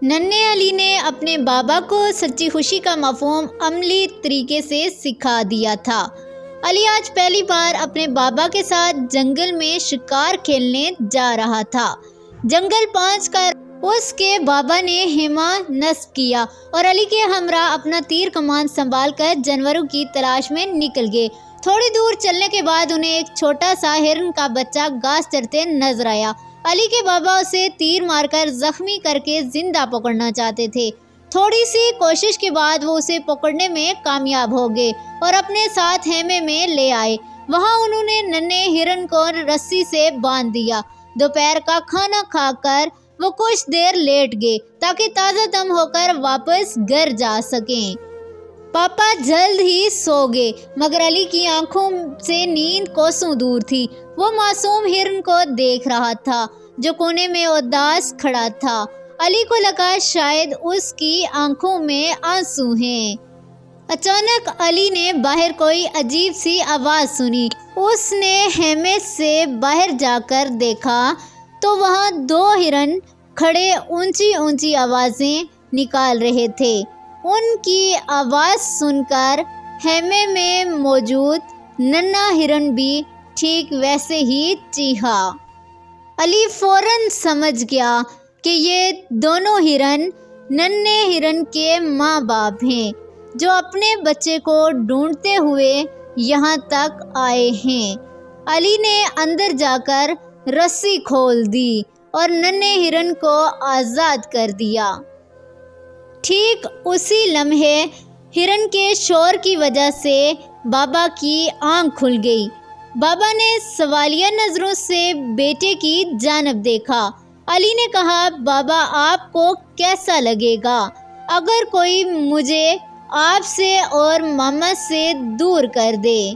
ننھے علی نے اپنے بابا کو سچی خوشی کا مفہوم عملی طریقے سے سکھا دیا تھا۔ علی آج پہلی بار اپنے بابا کے ساتھ جنگل میں شکار کھیلنے جا رہا تھا۔ جنگل پہنچ کر اس کے بابا نے خیمہ نصب کیا اور علی کے ہمراہ اپنا تیر کمان سنبھال کر جانوروں کی تلاش میں نکل گئے۔ تھوڑی دور چلنے کے بعد انہیں ایک چھوٹا سا ہرن کا بچہ گھاس چرتے نظر آیا۔ علی کے بابا اسے تیر مار کر زخمی کر کے زندہ پکڑنا چاہتے تھے۔ تھوڑی سی کوشش کے بعد وہ اسے پکڑنے میں کامیاب ہو گئے اور اپنے ساتھ خیمے میں لے آئے۔ وہاں انہوں نے ننھے ہرن کو رسی سے باندھ دیا۔ دوپہر کا کھانا کھا کر وہ کچھ دیر لیٹ گئے تاکہ تازہ دم ہو کر واپس گھر جا سکیں۔ پاپا جلد ہی سو گئے مگر علی کی آنکھوں سے نیند کوسوں دور تھی۔ وہ معصوم ہرن کو دیکھ رہا تھا جو کونے میں اداس کھڑا تھا۔ علی کو لگا شاید اس کی آنکھوں میں آنسو ہیں۔ اچانک علی نے باہر کوئی عجیب سی آواز سنی۔ اس نے خیمے سے باہر جا کر دیکھا تو وہاں دو ہرن کھڑے اونچی اونچی آوازیں نکال رہے تھے۔ ان کی آواز سن کر خیمے میں موجود ننھا ہرن بھی ٹھیک ویسے ہی چیخا۔ علی فوراً سمجھ گیا کہ یہ دونوں ہرن ننھے ہرن کے ماں باپ ہیں جو اپنے بچے کو ڈھونڈتے ہوئے یہاں تک آئے ہیں۔ علی نے اندر جا کر رسی کھول دی اور ننھے ہرن کو آزاد کر دیا۔ ٹھیک اسی لمحے ہرن کے شور کی وجہ سے بابا کی آنکھ کھل گئی۔ بابا نے سوالیہ نظروں سے بیٹے کی جانب دیکھا۔ علی نے کہا، بابا آپ کو کیسا لگے گا اگر کوئی مجھے آپ سے اور ماما سے دور کر دے؟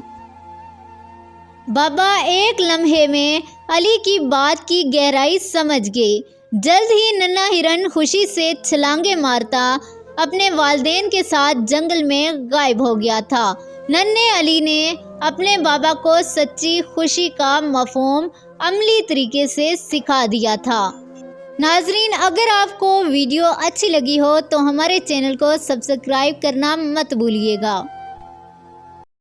بابا ایک لمحے میں علی کی بات کی گہرائی سمجھ گئے۔ جلد ہی ننھا ہرن خوشی سے چھلانگیں مارتا اپنے والدین کے ساتھ جنگل میں غائب ہو گیا تھا۔ ننھے علی نے اپنے بابا کو سچی خوشی کا مفہوم عملی طریقے سے سکھا دیا تھا۔ ناظرین، اگر آپ کو ویڈیو اچھی لگی ہو تو ہمارے چینل کو سبسکرائب کرنا مت بھولیے گا۔